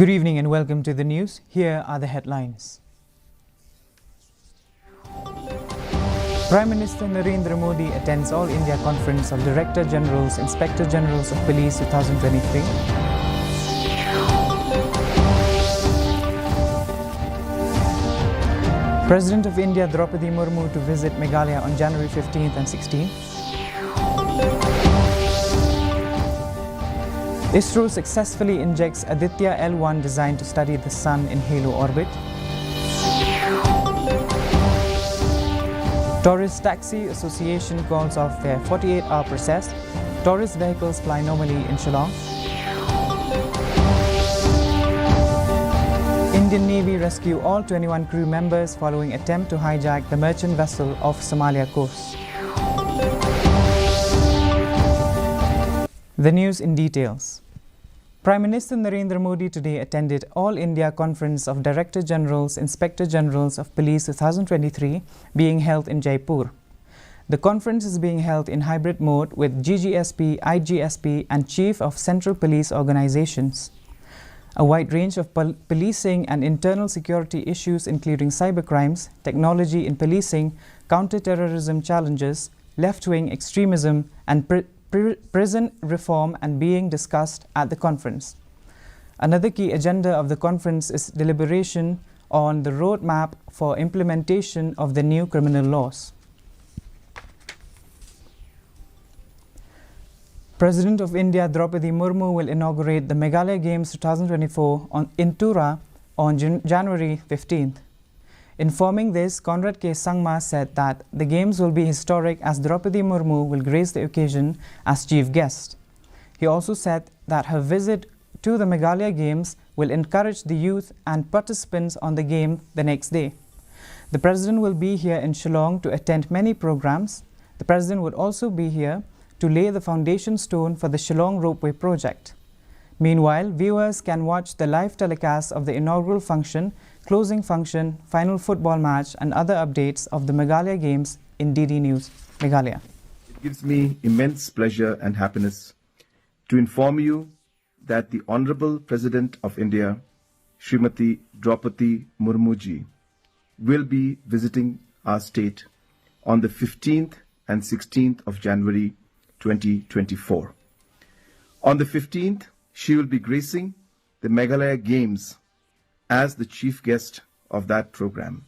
Good evening and welcome to the news. Here are the headlines. Prime Minister Narendra Modi attends All India Conference of Director Generals, Inspector Generals of Police 2023. President of India Draupadi Murmu to visit Meghalaya on January 15th and 16th. ISRO successfully injects Aditya L1 designed to study the Sun in halo orbit. Tourist Taxi Association calls off their 48-hour process. Tourist vehicles fly normally in Shillong. Indian Navy rescue all 21 crew members following attempt to hijack the merchant vessel off Somalia coast. The news in details. Prime Minister Narendra Modi today attended All India Conference of Director Generals, Inspector Generals of Police 2023 being held in Jaipur. The conference is being held in hybrid mode with GGSP, IGSP and Chief of Central Police Organizations. A wide range of policing and internal security issues including cybercrimes, technology in policing, counter-terrorism challenges, left-wing extremism and prison reform and being discussed at the conference. Another key agenda of the conference is deliberation on the roadmap for implementation of the new criminal laws. President of India Draupadi Murmu will inaugurate the Meghalaya Games 2024 in Tura on January 15th. Informing this, Conrad K. Sangma said that the Games will be historic as Draupadi Murmu will grace the occasion as chief guest. He also said that her visit to the Meghalaya Games will encourage the youth and participants on the game the next day. The President will be here in Shillong to attend many programs. The President would also be here to lay the foundation stone for the Shillong Ropeway project. Meanwhile, viewers can watch the live telecast of the inaugural function, closing function, final football match and other updates of the Meghalaya Games in DD News, Meghalaya. It gives me immense pleasure and happiness to inform you that the Honorable President of India, Srimati Draupadi Murmuji, will be visiting our state on the 15th and 16th of January 2024. On the 15th, she will be gracing the Meghalaya Games as the chief guest of that program,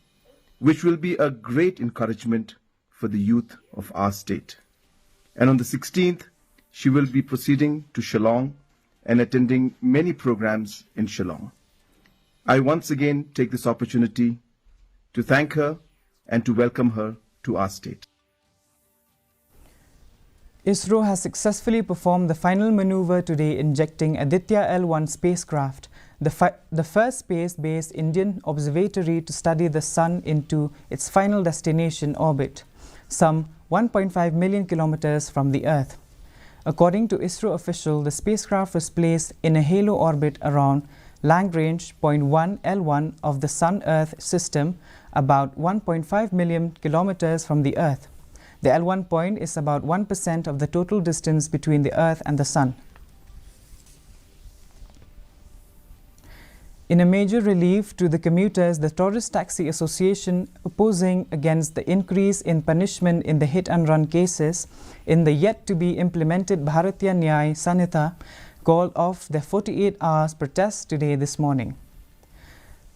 which will be a great encouragement for the youth of our state. And on the 16th, she will be proceeding to Shillong and attending many programs in Shillong. I once again take this opportunity to thank her and to welcome her to our state. ISRO has successfully performed the final maneuver today, injecting Aditya L1 spacecraft, the first space-based Indian observatory to study the Sun, into its final destination orbit, some 1.5 million kilometers from the Earth. According to ISRO official, the spacecraft was placed in a halo orbit around Lagrange point 1 L1 of the Sun-Earth system, about 1.5 million kilometers from the Earth. The L1 point is about 1% of the total distance between the Earth and the Sun. In a major relief to the commuters, the Tourist Taxi Association, opposing against the increase in punishment in the hit-and-run cases in the yet-to-be-implemented Bharatiya Nyaya Sanhita, called off their 48 hours protest today this morning.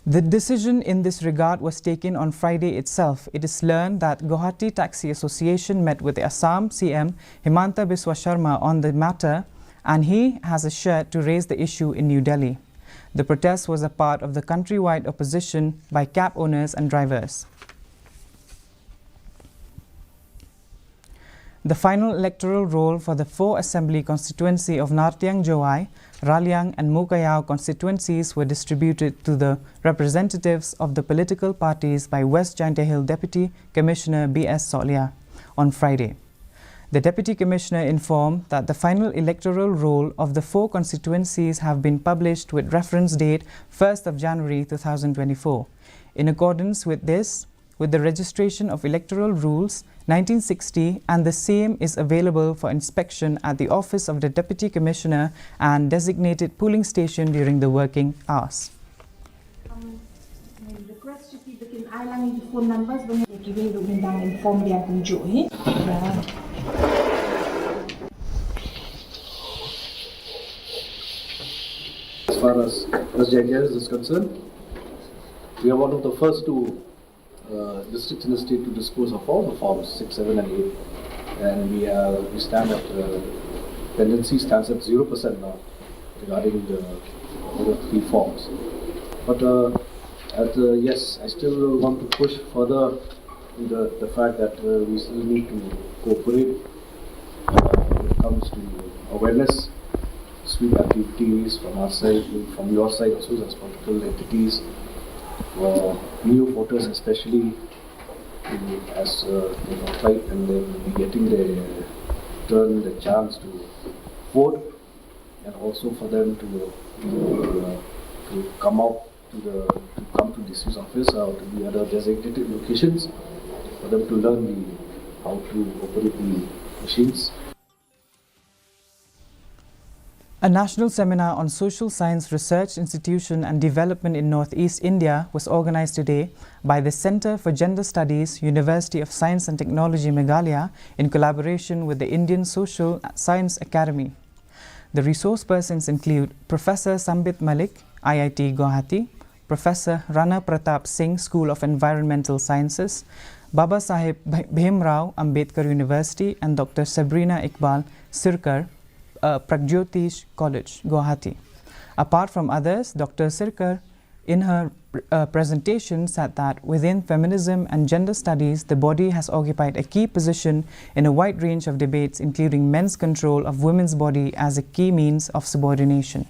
The decision in this regard was taken on Friday itself. It is learned that Guwahati Taxi Association met with the Assam CM Himanta Biswa Sharma on the matter, and he has assured to raise the issue in New Delhi. The protest was a part of the countrywide opposition by cab owners and drivers. The final electoral roll for the 4 assembly constituency of Nartiang Jowai, Raliang and Mukayao constituencies were distributed to the representatives of the political parties by West Jaintia Hill Deputy Commissioner B.S. Solia on Friday. The Deputy Commissioner informed that the final electoral roll of the 4 constituencies have been published with reference date 1st of January 2024. In accordance with this, with the registration of Electoral Rules 1960, and the same is available for inspection at the office of the Deputy Commissioner and designated polling station during the working hours. I request to keep the island phone numbers when you're giving the down inform dia tunjuk As far as JGS is concerned, we are one of the first two districts in the state to dispose of all the forms 6, 7 and 8, and we stand at tendency stands at 0% now regarding the other 3 forms. But yes, I still want to push further the fact that we still need to cooperate when it comes to awareness, sweep activities from our side, from your side also as political entities, for new voters especially, as they apply and they will be getting the chance to vote, and also for them to come out to come to district office or to the other designated locations for them to learn how to operate the machines. A national seminar on social science research institution and development in Northeast India was organized today by the Centre for Gender Studies, University of Science and Technology, Meghalaya, in collaboration with the Indian Social Science Academy. The resource persons include Professor Sambit Malik, IIT Guwahati, Professor Rana Pratap Singh, School of Environmental Sciences, Baba Saheb Bhimrao Ambedkar University, and Dr. Sabrina Iqbal Sirkar, Pragjyotish College, Guwahati. Apart from others, Dr. Sirkar, in her presentation, said that within feminism and gender studies, the body has occupied a key position in a wide range of debates, including men's control of women's body as a key means of subordination.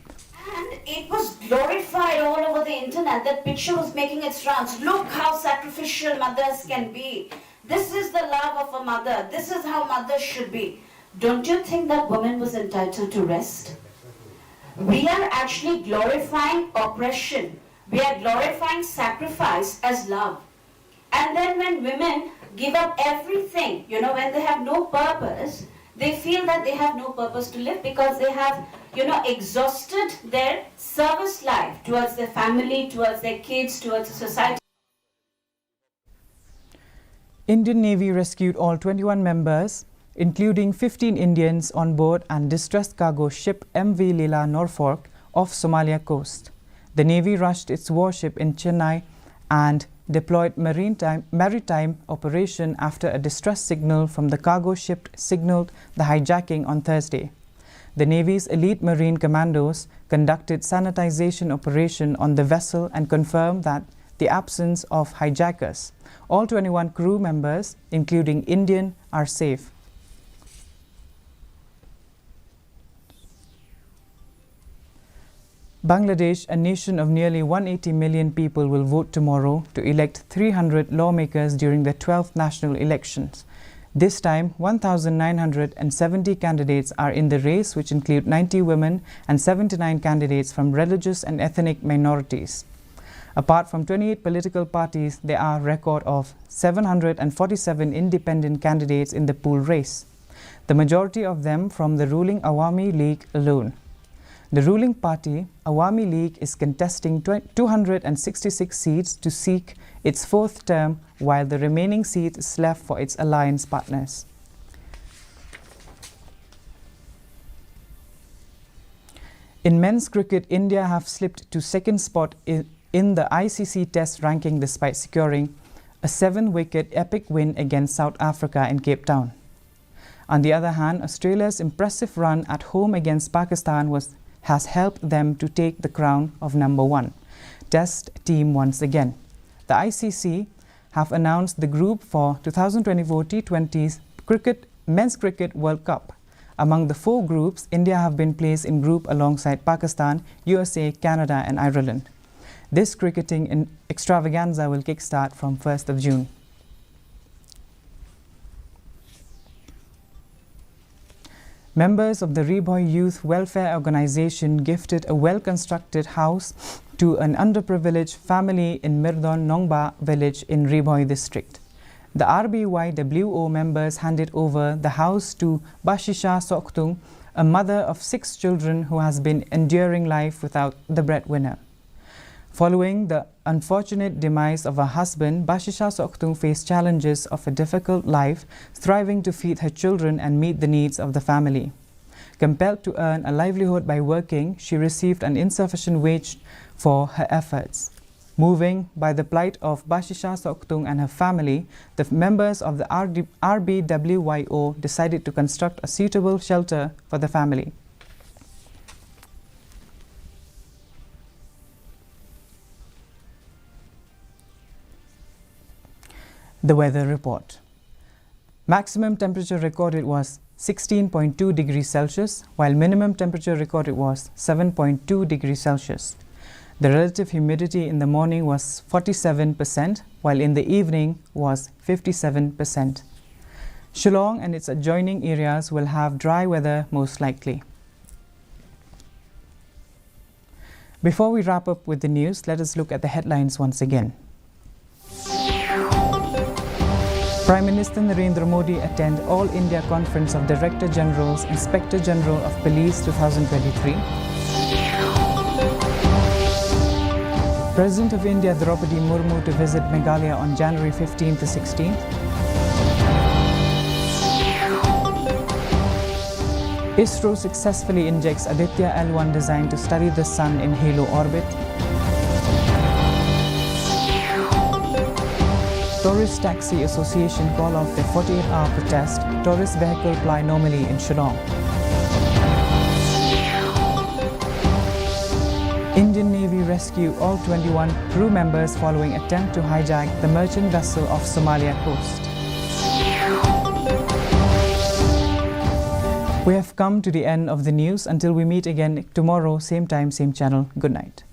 And it was glorified all over the internet. That picture was making its rounds. Look how sacrificial mothers can be. This is the love of a mother. This is how mothers should be. Don't you think that woman was entitled to rest? We are actually glorifying oppression. We are glorifying sacrifice as love. And then when women give up everything, when they have no purpose, they feel that they have no purpose to live because they have, exhausted their service life towards their family, towards their kids, towards the society. Indian Navy rescued all 21 members, including 15 Indians on board and distressed cargo ship MV Leela Norfolk off Somalia coast. The Navy rushed its warship in Chennai and deployed maritime operation after a distress signal from the cargo ship signaled the hijacking on Thursday. The Navy's elite marine commandos conducted sanitization operation on the vessel and confirmed that the absence of hijackers. All 21 crew members, including Indian, are safe. Bangladesh, a nation of nearly 180 million people, will vote tomorrow to elect 300 lawmakers during the 12th national elections. This time, 1,970 candidates are in the race, which include 90 women and 79 candidates from religious and ethnic minorities. Apart from 28 political parties, there are a record of 747 independent candidates in the pool race, the majority of them from the ruling Awami League alone. The ruling party, Awami League, is contesting 266 seats to seek its 4th term, while the remaining seat is left for its alliance partners. In men's cricket, India have slipped to 2nd spot in the ICC Test ranking despite securing a 7-wicket epic win against South Africa in Cape Town. On the other hand, Australia's impressive run at home against Pakistan has helped them to take the crown of number 1 Test team once again. The ICC have announced the group for 2024 T20 Men's Cricket World Cup. Among the 4 groups, India have been placed in group alongside Pakistan, USA, Canada and Ireland. This cricketing extravaganza will kickstart from 1st of June. Members of the Reboy Youth Welfare Organization gifted a well-constructed house to an underprivileged family in Mirdon Nongba village in Riboy district. The RBYWO members handed over the house to Bashisha Soktung, a mother of 6 children who has been enduring life without the breadwinner. Following the unfortunate demise of her husband, Bashisha Soktung faced challenges of a difficult life, striving to feed her children and meet the needs of the family. Compelled to earn a livelihood by working, she received an insufficient wage for her efforts. Moving by the plight of Bashisha Soktung and her family, the members of the RBWYO decided to construct a suitable shelter for the family. The weather report. Maximum temperature recorded was 16.2 degrees Celsius, while minimum temperature recorded was 7.2 degrees Celsius. The relative humidity in the morning was 47%, while in the evening was 57%. Shillong and its adjoining areas will have dry weather most likely. Before we wrap up with the news, let us look at the headlines once again. Prime Minister Narendra Modi attend All India Conference of Director Generals, Inspector General of Police 2023. President of India Draupadi Murmu to visit Meghalaya on January 15th to 16th. ISRO successfully injects Aditya L1 design to study the Sun in halo orbit. Tourist Taxi Association call off their 48-hour protest. Tourist vehicle ply normally in Shillong. Indian Navy rescue all 21 crew members following attempt to hijack the merchant vessel off Somalia coast. We have come to the end of the news. Until we meet again tomorrow, same time, same channel. Good night.